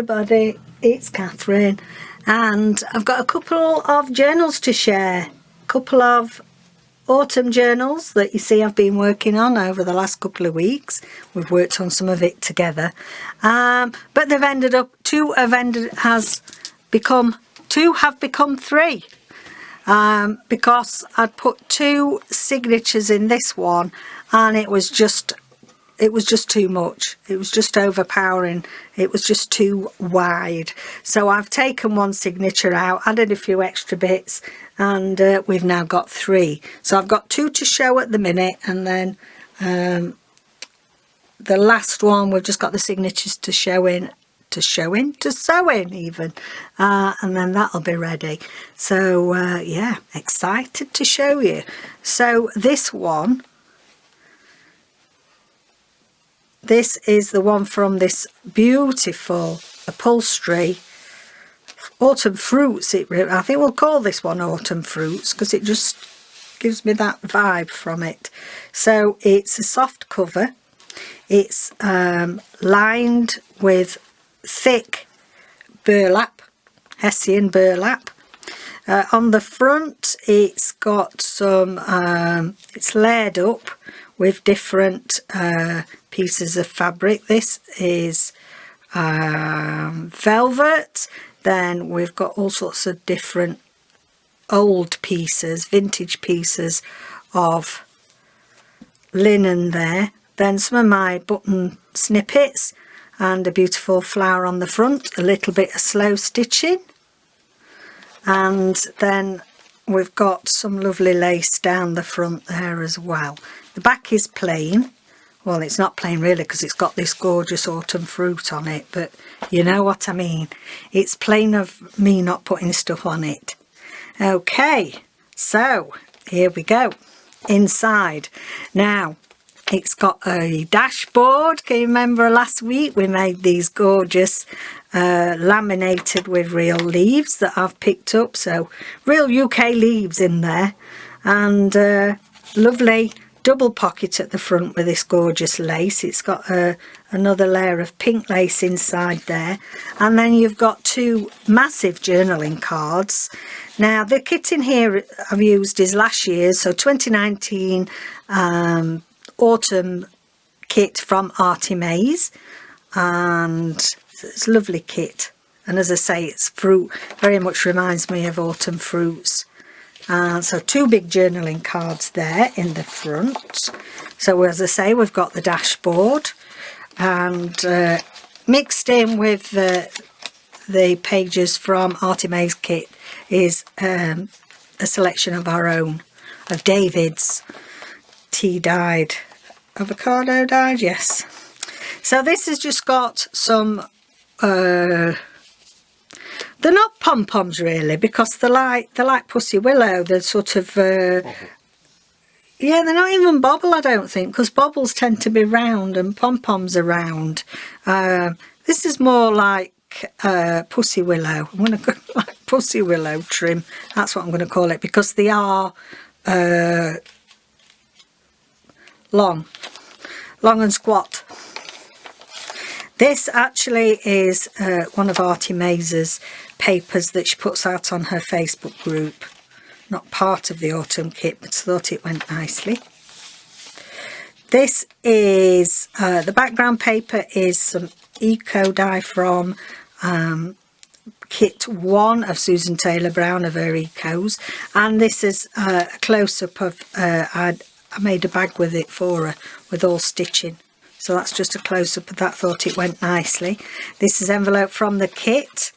everybody, it's Catherine, and I've got a couple of journals to share. A couple of autumn journals that you see I've been working on over the last couple of weeks. We've worked on some of it together, but they've ended up, two have become 3, because I'd put 2 signatures in this one, and it was just too much. It was just overpowering. It was just too wide. So I've taken 1 signature out, added a few extra bits, and we've now got 3. So I've got 2 to show at the minute, and then the last one we've just got the signatures to sew in even, and then that'll be ready. So yeah, excited to show you. So this one, this is the one from this beautiful upholstery, Autumn Fruits. I think we'll call this one Autumn Fruits because it just gives me that vibe from it. So it's a soft cover. It's lined with thick burlap, Hessian burlap. On the front it's got some, it's layered up with different pieces of fabric. This is velvet. Then we've got all sorts of different old pieces, vintage pieces of linen there. Then some of my button snippets and a beautiful flower on the front, a little bit of slow stitching, and then we've got some lovely lace down the front there as well. The back is plain. Well, it's not plain really because it's got this gorgeous autumn fruit on it, but you know what I mean. It's plain of me not putting stuff on it. Okay, so here we go. Inside. Now, it's got a dashboard. Can you remember last week we made these gorgeous laminated with real leaves that I've picked up? So real UK leaves in there, and lovely double pocket at the front with this gorgeous lace. It's got another layer of pink lace inside there, and then you've got 2 massive journaling cards. Now the kit in here I've used is last year's, so 2019 autumn kit from Artie Mays, and it's a lovely kit, and as I say, it's fruit, very much reminds me of autumn fruits. So 2 big journaling cards there in the front. So as I say, we've got the dashboard, and mixed in with the pages from Artie May's kit is a selection of our own, of David's tea dyed, avocado dyed, yes. So this has just got some they're not pom-poms really, because they're like Pussy Willow. They're sort of yeah, they're not even bobble, I don't think, because bobbles tend to be round and pom-poms are round. This is more like Pussy Willow. I'm going to go like Pussy Willow trim. That's what I'm going to call it, because they are long and squat. This actually is one of Artie Mays' papers that she puts out on her Facebook group. Not part of the autumn kit, but thought it went nicely. This is, the background paper is some eco dye from kit 1 of Susan Taylor Brown of her ecos. And this is a close-up of, I made a bag with it for her with all stitching. So that's just a close-up of that, thought it went nicely. This is envelope from the kit,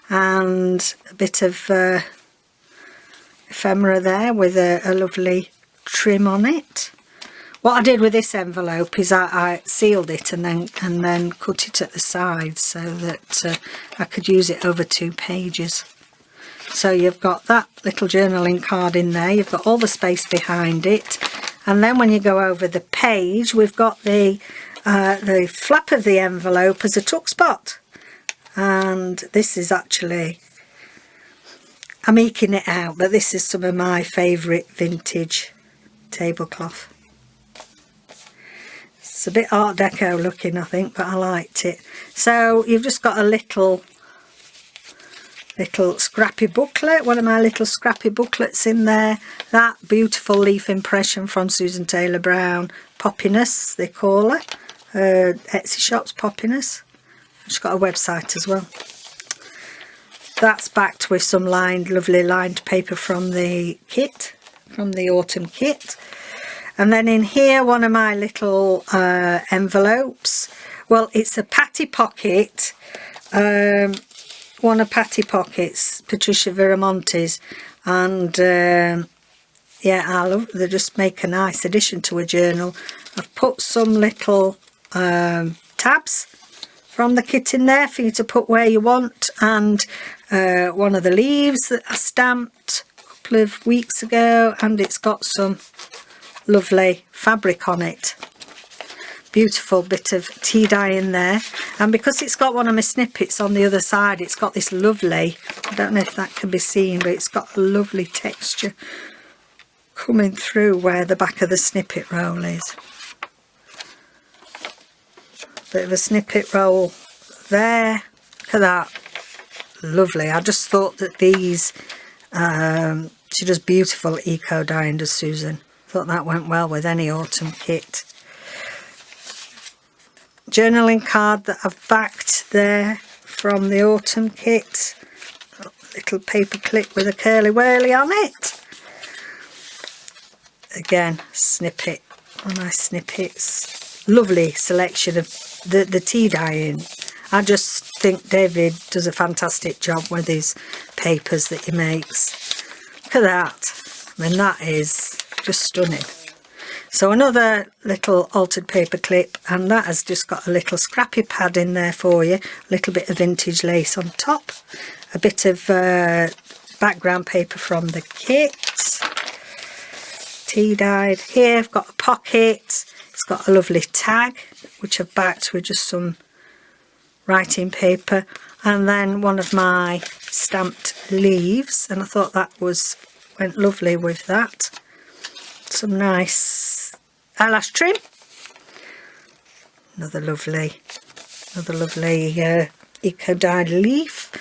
and a bit of ephemera there with a lovely trim on it. What I did with this envelope is I sealed it and then cut it at the sides so that I could use it over 2 pages. So you've got that little journaling card in there, you've got all the space behind it, and then when you go over the page, we've got the flap of the envelope as a tuck spot, and this is actually, I'm eking it out, but this is some of my favourite vintage tablecloth. It's a bit Art Deco looking, I think, but I liked it. So you've just got a little scrappy booklet, one of my little scrappy booklets in there. That beautiful leaf impression from Susan Taylor Brown, Poppiness they call her, Etsy shop's Poppiness. She's got a website as well. That's backed with some lovely lined paper from the kit, from the autumn kit. And then in here, one of my little envelopes. Well, it's a Patty Pocket, one of Patty Pocket's, Patricia Viramonte's, and yeah, they just make a nice addition to a journal. I've put some little tabs from the kit in there for you to put where you want, and one of the leaves that I stamped a couple of weeks ago, and it's got some lovely fabric on it. Beautiful bit of tea dye in there, and because it's got one of my snippets on the other side, it's got this lovely, I don't know if that can be seen, but it's got a lovely texture coming through where the back of the snippet roll is. Bit of a snippet roll there. Look at that, lovely. I just thought that these she does beautiful eco dyeing, does Susan. Thought that went well with any autumn kit. Journaling card that I've backed there from the autumn kit. Little paper clip with a curly whirly on it. Again, snippet, one of my snippets. Lovely selection of the tea dyeing. I just think David does a fantastic job with his papers that he makes. Look at that. I mean, that is just stunning. So another little altered paper clip, and that has just got a little scrappy pad in there for you, a little bit of vintage lace on top, a bit of background paper from the kit, tea dyed. Here I've got a pocket, it's got a lovely tag which I've backed with just some writing paper, and then one of my stamped leaves, and I thought that went lovely with that. Some nice eyelash trim. Another lovely eco dyed leaf.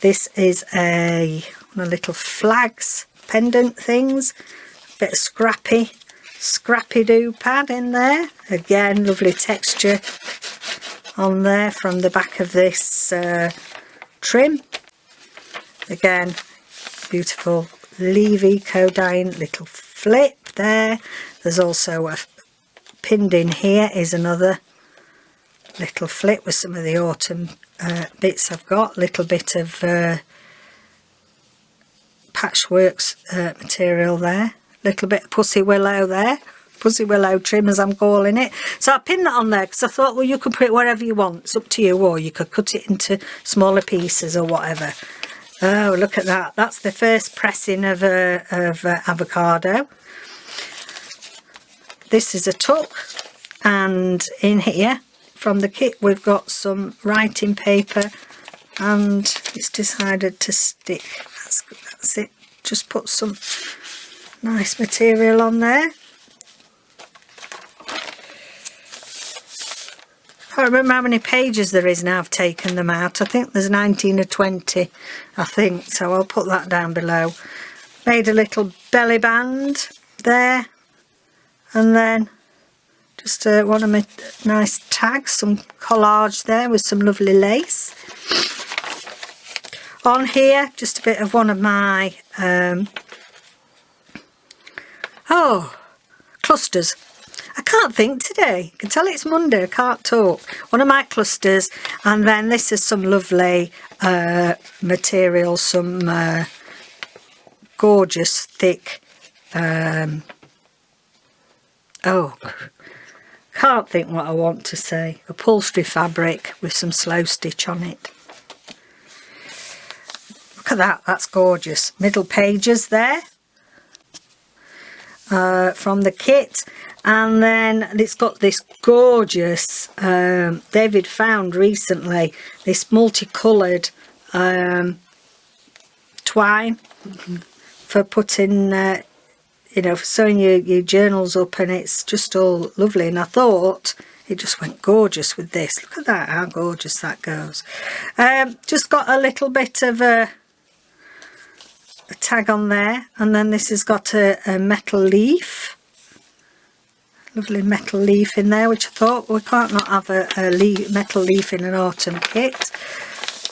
This is one of little flags, pendant things. Bit of scrappy do pad in there. Again, lovely texture on there from the back of this trim. Again, beautiful leaf eco dyeing little flip there. There's also a pinned in here is another little flip with some of the autumn bits I've got. Little bit of patchworks material there. Little bit of pussy willow there. Pussy willow trim, as I'm calling it. So I pinned that on there because I thought, well, you can put it wherever you want. It's up to you, or you could cut it into smaller pieces or whatever. Oh, look at that. That's the first pressing of avocado. This is a tuck, and in here from the kit we've got some writing paper, and it's decided to stick. That's it. Just put some nice material on there. I can't remember how many pages there is now I've taken them out. I think there's 19 or 20, I think, so I'll put that down below. Made a little belly band there, and then just one of my nice tags, some collage there with some lovely lace. On here, just a bit of one of my clusters. I can't think today. You can tell it's Monday, I can't talk. One of my clusters, and then this is some lovely material, some gorgeous thick, can't think what I want to say. Upholstery fabric with some slow stitch on it. Look at that, that's gorgeous. Middle pages there from the kit. And then it's got this gorgeous, David found recently, this multicoloured twine for putting, for sewing your journals up, and it's just all lovely. And I thought it just went gorgeous with this. Look at that, how gorgeous that goes. Just got a little bit of a tag on there, and then this has got a metal leaf, lovely metal leaf in there, which I thought we can't not have a metal leaf in an autumn kit.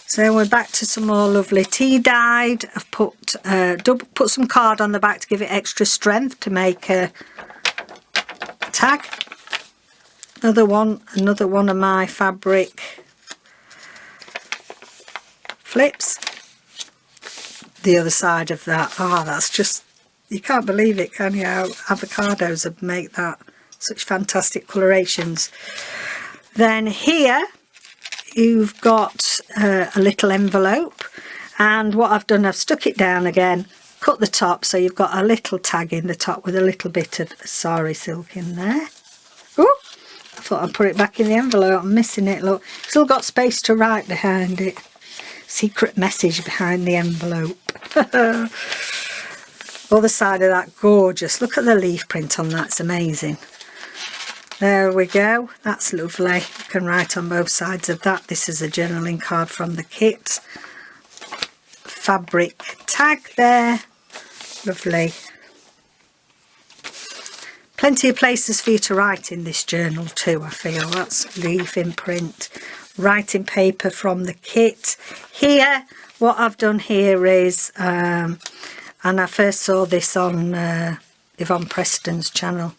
So we're back to some more lovely tea dyed. I've put some card on the back to give it extra strength to make a tag. Another one of my fabric flips. The other side of that, that's just, you can't believe it, can you, how avocados would make that such fantastic colorations. Then here you've got a little envelope, and what I've done, I've stuck it down again, cut the top, so you've got a little tag in the top with a little bit of sari silk in there. Oh, I thought I'd put it back in the envelope. I'm missing it, look, still got space to write behind it. Secret message behind the envelope. Other side of that, gorgeous. Look at the leaf print on that, it's amazing. There we go, that's lovely. You can write on both sides of that. This is a journaling card from the kit. Fabric tag there, lovely. Plenty of places for you to write in this journal too, I feel. That's leaf imprint. Writing paper from the kit. Here, what I've done here is, and I first saw this on Yvonne Preston's channel,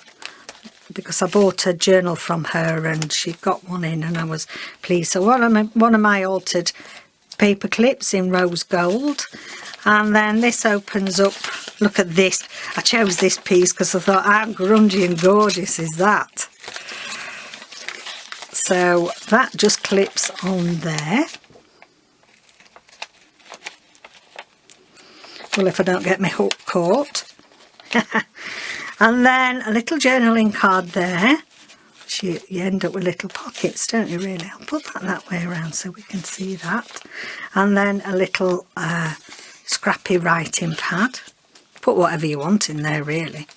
because I bought a journal from her and she got one in and I was pleased. So one of my altered paper clips in rose gold, and then this opens up. Look at this. I chose this piece because I thought, how grungy and gorgeous is that? So that just clips on there. Well, if I don't get my hook caught. And then a little journaling card there. You end up with little pockets, don't you, really? I'll put that way around so we can see that. And then a little scrappy writing pad. Put whatever you want in there, really.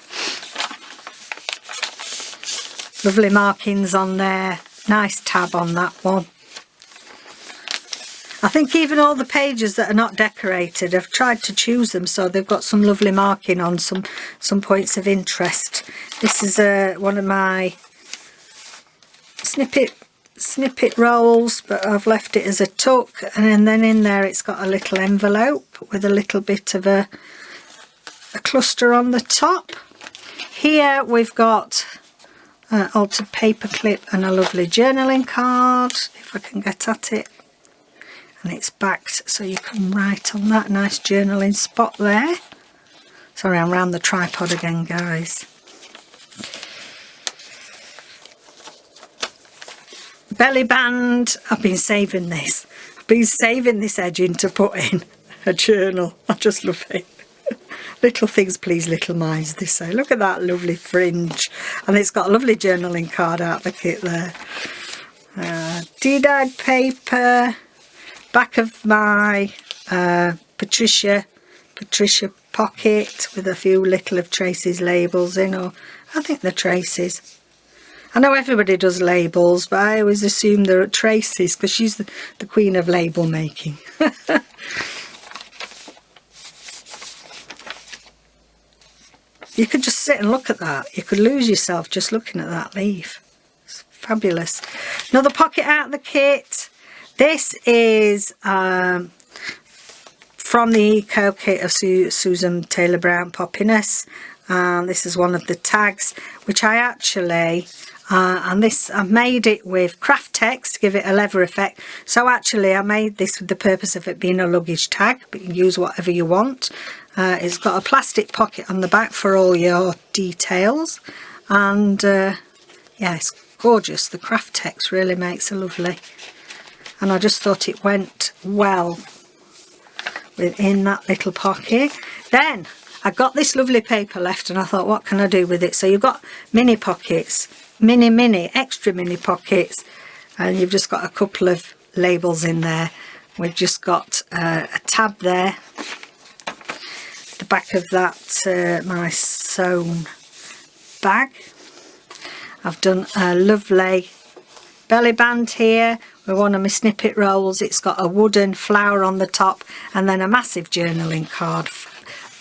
Lovely markings on there. Nice tab on that one. I think even all the pages that are not decorated, I've tried to choose them so they've got some lovely marking on some points of interest. This is one of my snippet rolls, but I've left it as a tuck, and then in there it's got a little envelope with a little bit of a cluster on the top. Here we've got altered paper clip and a lovely journaling card, if I can get at it, and it's backed so you can write on that. Nice journaling spot there. Sorry, I'm round the tripod again, guys. Belly band, I've been saving this edging to put in a journal. I just love it. Little things please little minds, they say. Look at that lovely fringe, and it's got a lovely journaling card out the kit there. Tea-dyed paper, back of my Patricia pocket with a few little of Tracy's labels in, or I think they're Tracy's. I know everybody does labels, but I always assume they're Tracy's because she's the queen of label making. You could just sit and look at that. You could lose yourself just looking at that leaf. It's fabulous. Another pocket out of the kit. This is from the Eco Kit of Susan Taylor Brown Poppiness. This is one of the tags, which I actually, and this I've made it with craft text to give it a leather effect. So actually I made this with the purpose of it being a luggage tag, but you can use whatever you want. It's got a plastic pocket on the back for all your details, and yeah, it's gorgeous. The craft text really makes a lovely, and I just thought it went well within that little pocket. Then I got this lovely paper left and I thought, what can I do with it? So you've got mini pockets, extra mini pockets, and you've just got a couple of labels in there. We've just got a tab there. The back of that my sewn bag. I've done a lovely belly band here with one of my snippet rolls. It's got a wooden flower on the top and then a massive journaling card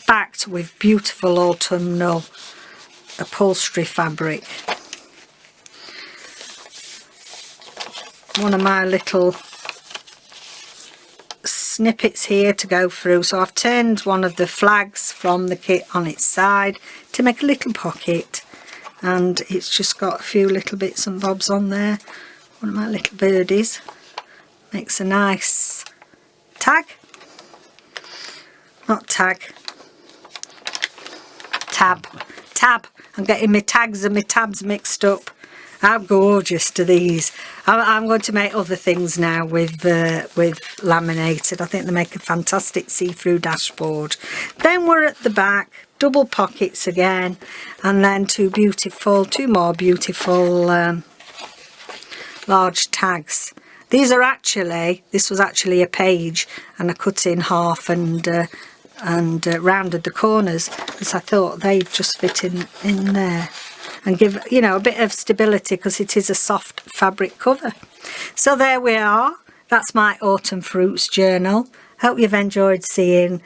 backed with beautiful autumnal upholstery fabric. One of my little snippets here to go through, so I've turned one of the flags from the kit on its side to make a little pocket, and it's just got a few little bits and bobs on there. One of my little birdies makes a nice tag, not tag, tab. I'm getting my tags and my tabs mixed up. How gorgeous to these. I'm going to make other things now with laminated. I think they make a fantastic see-through dashboard. Then we're at the back, double pockets again, and then two more beautiful large tags. This was actually a page, and I cut it in half and rounded the corners because I thought they'd just fit in there and give, you know, a bit of stability because it is a soft fabric cover. So there we are. That's my autumn fruits journal. Hope you've enjoyed seeing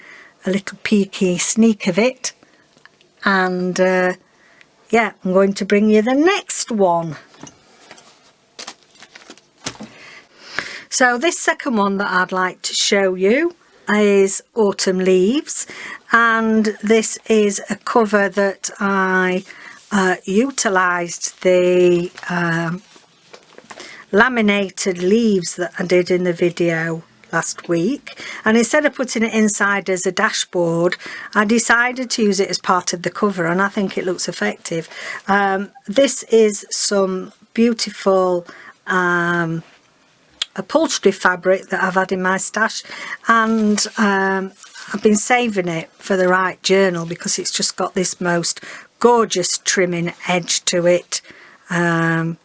a little peeky sneak of it. And yeah, I'm going to bring you the next one. So this second one that I'd like to show you is Autumn Leaves, and this is a cover that I utilised the laminated leaves that I did in the video last week, and instead of putting it inside as a dashboard, I decided to use it as part of the cover, and I think it looks effective. This is some beautiful upholstery fabric that I've had in my stash, and I've been saving it for the right journal because it's just got this most gorgeous trimming edge to it, and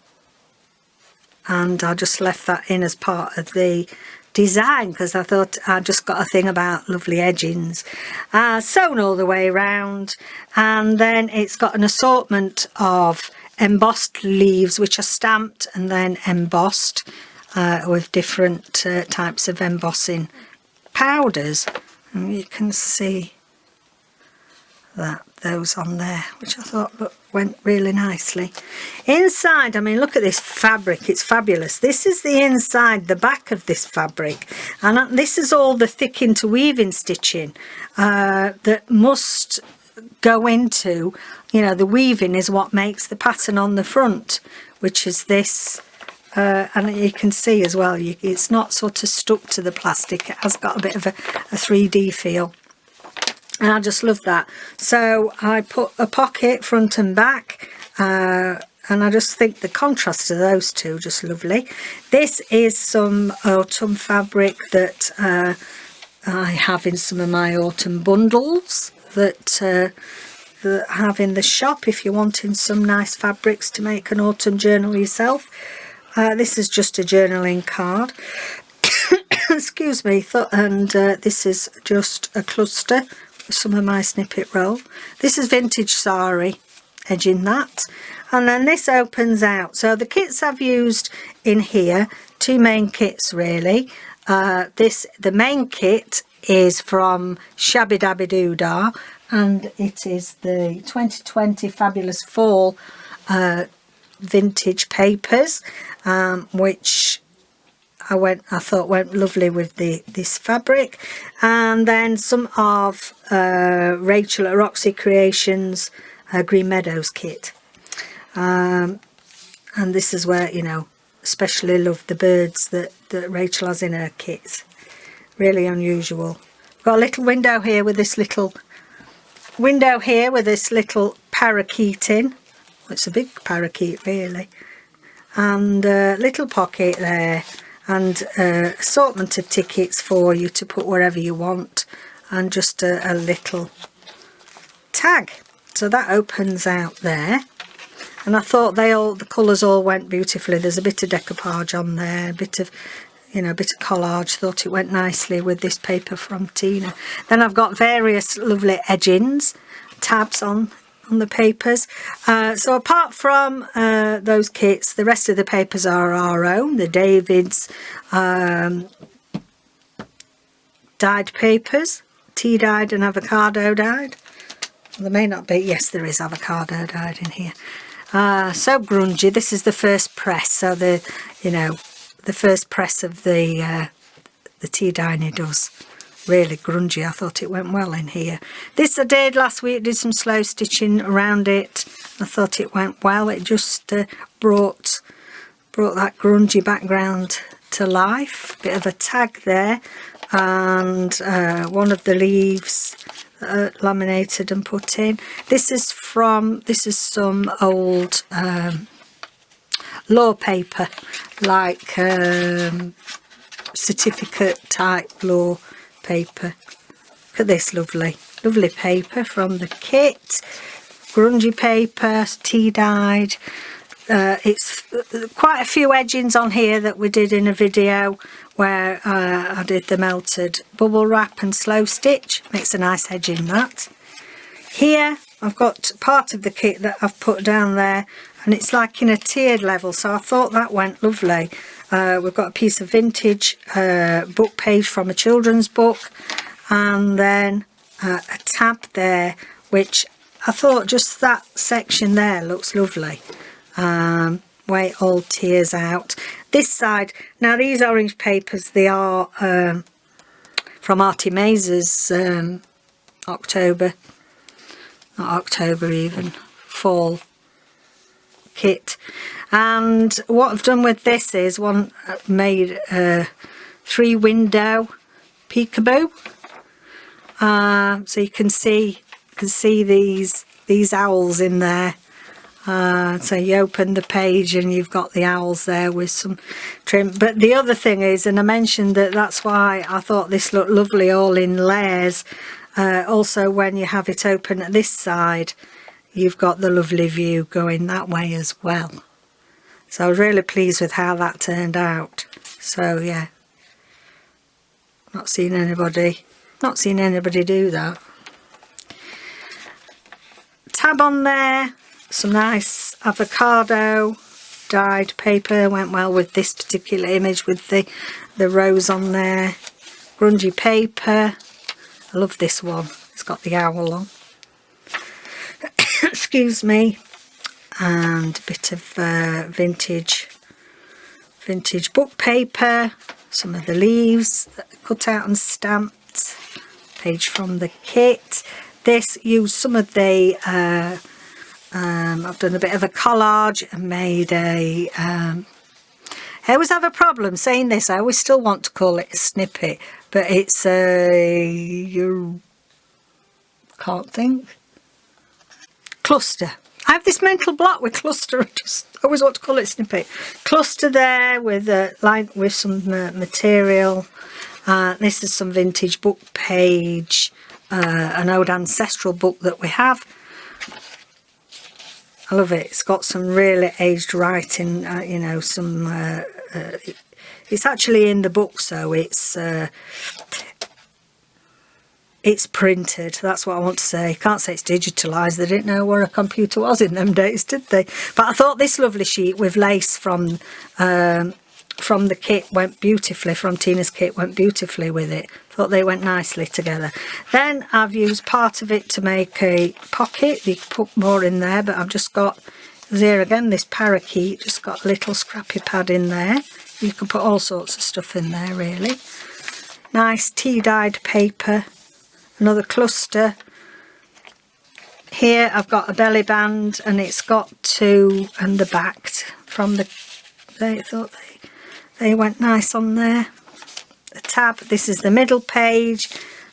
I just left that in as part of the design because I thought I just got a thing about lovely edgings. Sewn all the way around, and then it's got an assortment of embossed leaves which are stamped and then embossed with different types of embossing powders, and you can see that those on there, which I thought went really nicely. Inside, I mean, look at this fabric, it's fabulous. This is the inside, the back of this fabric, and this is all the thick interweaving stitching that must go into, you know, the weaving is what makes the pattern on the front, which is this. And you can see as well, it's not sort of stuck to the plastic, it has got a bit of a 3D feel, and I just love that. So I put a pocket front and back, and I just think the contrast of those two just lovely. This is some autumn fabric that I have in some of my autumn bundles that I have in the shop if you're wanting some nice fabrics to make an autumn journal yourself. This is just a journaling card, excuse me, and this is just a cluster with some of my snippet roll. This is vintage sari, edging that, and then this opens out. So the kits I've used in here, two main kits really. The main kit is from Shabby Dabby Doodah, and it is the 2020 Fabulous Fall vintage papers, which I thought went lovely with this fabric, and then some of Rachel at Roxy Creations Green Meadows kit, and this is where, you know, especially love the birds that Rachel has in her kits. Really unusual. Got a little window here with this little parakeet in. It's a big parakeet really, and a little pocket there, and assortment of tickets for you to put wherever you want, and just a little tag. So that opens out there, and I thought the colours all went beautifully. There's a bit of decoupage on there, a bit of, you know, a bit of collage. Thought it went nicely with this paper from Tina. Then I've got various lovely edgings, tabs on on the papers. So apart from those kits, the rest of the papers are our own, the David's dyed papers, tea dyed and avocado dyed. There may not be, yes there is avocado dyed in here. So grungy. This is the first press, so the first press of the tea dye does. Really grungy. I thought it went well in here. This I did last week, did some slow stitching around it. I thought it went well. It just brought that grungy background to life. Bit of a tag there, and one of the leaves laminated and put in. This is some old law paper, like certificate type law paper. Look at this lovely paper from the kit. Grungy paper, tea dyed. It's quite a few edgings on here that we did in a video where I did the melted bubble wrap and slow stitch. Makes a nice edging that. Here I've got part of the kit that I've put down there, and it's like in a tiered level, so I thought that went lovely. We've got a piece of vintage book page from a children's book, and then a tab there, which I thought just that section there looks lovely. Way it all tears out. This side, now these orange papers, they are from Artie Mazer's October, not October even, fall kit. And what I've done with this is made a 3-window peekaboo, so you can see these owls in there. So you open the page and you've got the owls there with some trim. But the other thing is, and I mentioned that's why I thought this looked lovely all in layers, also when you have it open at this side, you've got the lovely view going that way as well. So I was really pleased with how that turned out. So yeah, not seen anybody do that. Tab on there, some nice avocado dyed paper, went well with this particular image with the rose on there. Grungy paper, I love this one, it's got the owl on. Excuse me. And a bit of vintage book paper, some of the leaves cut out and stamped, page from the kit. This used some of the I've done a bit of a collage and made a I always have a problem saying this, I always still want to call it a snippet, but it's can't think, cluster. I have this mental block with cluster. I just always want to call it snippet. Cluster there with with some material. This is some vintage book page, an old ancestral book that we have. I love it. It's got some really aged writing. You know, some. It's actually in the book, so it's printed. That's what I want to say. Can't say it's digitalised. They didn't know where a computer was in them days, did they? But I thought this lovely sheet with lace from the kit went beautifully, from Tina's kit went beautifully with it. Thought they went nicely together. Then I've used part of it to make a pocket. You can put more in there, but I've just got, here again, this parakeet, just got a little scrappy pad in there. You can put all sorts of stuff in there, really. Nice tea-dyed paper. Another cluster. Here I've got a belly band, and it's got two, and the back from the, they thought they went nice on there. A tab, this is the middle page.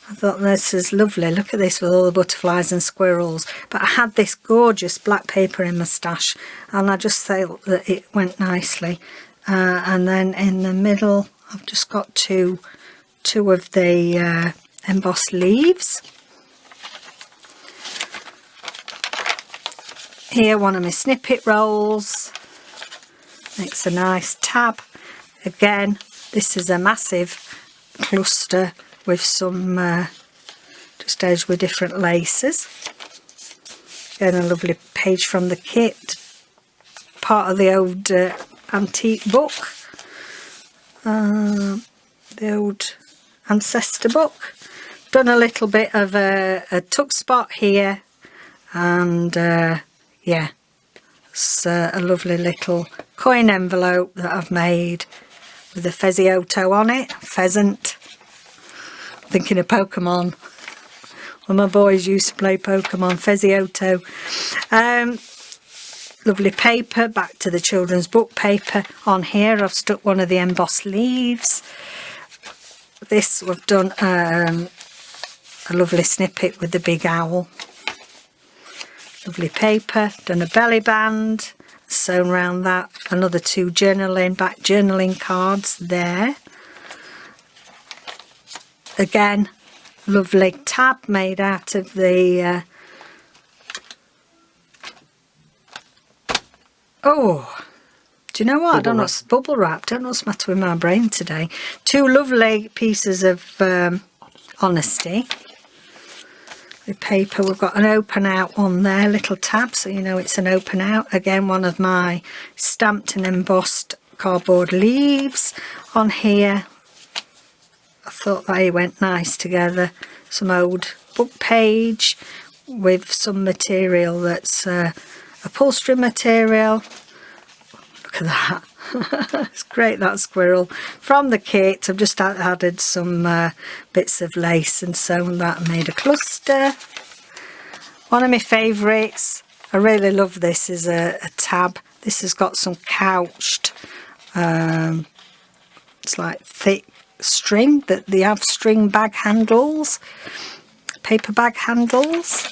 I thought this is lovely. Look at this with all the butterflies and squirrels. But I had this gorgeous black paper in my stash, and I just thought that it went nicely. And then in the middle I've just got two of the embossed leaves. Here one of my snippet rolls. Makes a nice tab. Again, this is a massive cluster with some just edged with different laces. Again, a lovely page from the kit, part of the old antique book, the old ancestor book. Done a little bit of a tuck spot here, and yeah, it's a lovely little coin envelope that I've made with a Pheasantto on it, pheasant. Thinking of Pokemon. When my boys used to play Pokemon, Pheasantto. Lovely paper, back to the children's book paper. On here I've stuck one of the embossed leaves. This we've done a lovely snippet with the big owl. Lovely paper, done a belly band, sewn around that. Another 2 back journaling cards there. Again, lovely tab made out of the oh, do you know what? I don't know what's bubble wrap. Don't know what's the matter with my brain today. 2 lovely pieces of honesty. The paper, we've got an open out one there, little tab, so you know it's an open out. Again, one of my stamped and embossed cardboard leaves on here. I thought they went nice together. Some old book page with some material that's upholstery material. Look at that. It's great, that squirrel. From the kit I've just added some bits of lace and sewn that and made a cluster. One of my favourites, I really love this, is a tab. This has got some couched, it's like thick string, that they have string bag handles, paper bag handles.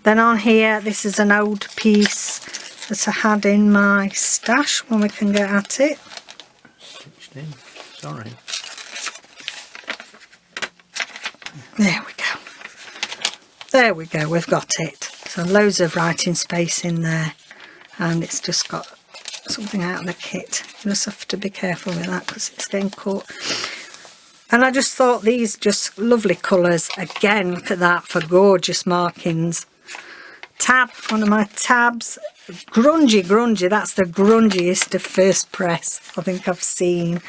Then on here, this is an old piece that I had in my stash when we can get at it. Stitched in, sorry. There we go. There we go, we've got it. So loads of writing space in there, and it's just got something out of the kit. You just have to be careful with that because it's getting caught. And I just thought these just lovely colours. Again, look at that for gorgeous markings. Tab, one of my tabs. Grungy, that's the grungiest of first press I think I've seen.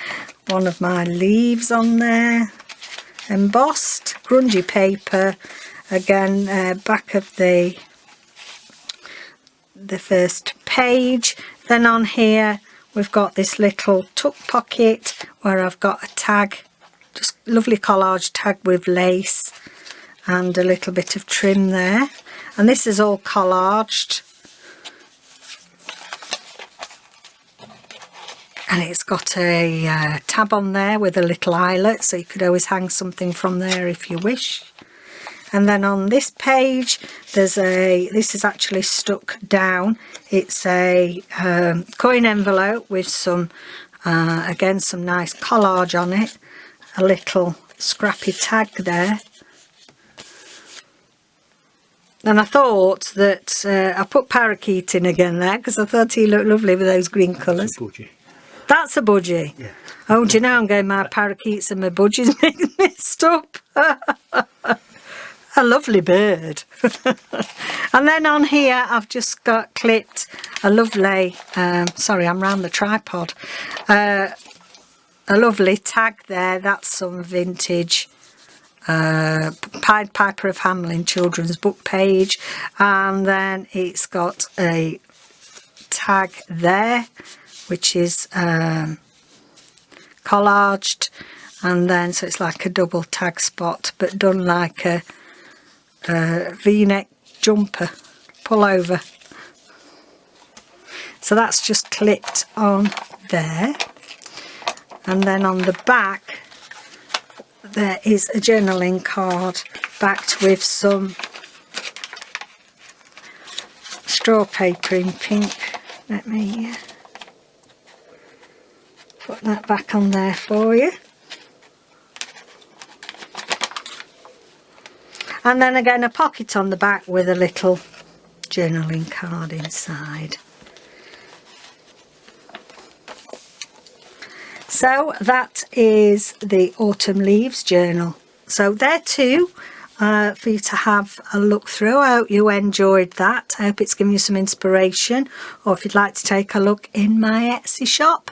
One of my leaves on there, embossed, grungy paper. Again, back of the first page. Then on here we've got this little tuck pocket where I've got a tag, just lovely collage tag with lace and a little bit of trim there. And this is all collaged, and it's got a tab on there with a little eyelet, so you could always hang something from there if you wish. And then on this page there's this is actually stuck down. It's a coin envelope with some again some nice collage on it, a little scrappy tag there. And I thought that I put parakeet in again there because I thought he looked lovely with those green colours. That's a budgie. Yeah. Oh, do you know I'm getting my parakeets and my budgies mixed up? A lovely bird. And then on here I've just got clipped a lovely, sorry, I'm round the tripod, a lovely tag there. That's some vintage Pied Piper of Hamelin children's book page, and then it's got a tag there which is collaged, and then so it's like a double tag spot but done like a v-neck jumper pullover. So that's just clipped on there. And then on the back there is a journaling card backed with some straw paper in pink. Let me put that back on there for you. And then again a pocket on the back with a little journaling card inside. So that is the Autumn Leaves journal. So there too, for you to have a look through. I hope you enjoyed that. I hope it's given you some inspiration, or if you'd like to take a look in my Etsy shop,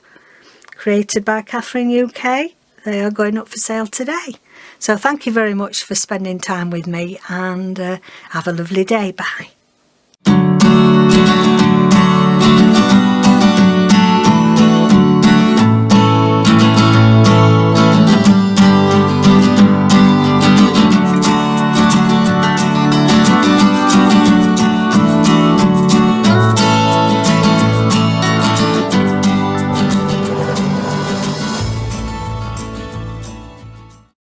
Created by Catherine UK. They are going up for sale today. So thank you very much for spending time with me, and have a lovely day. Bye.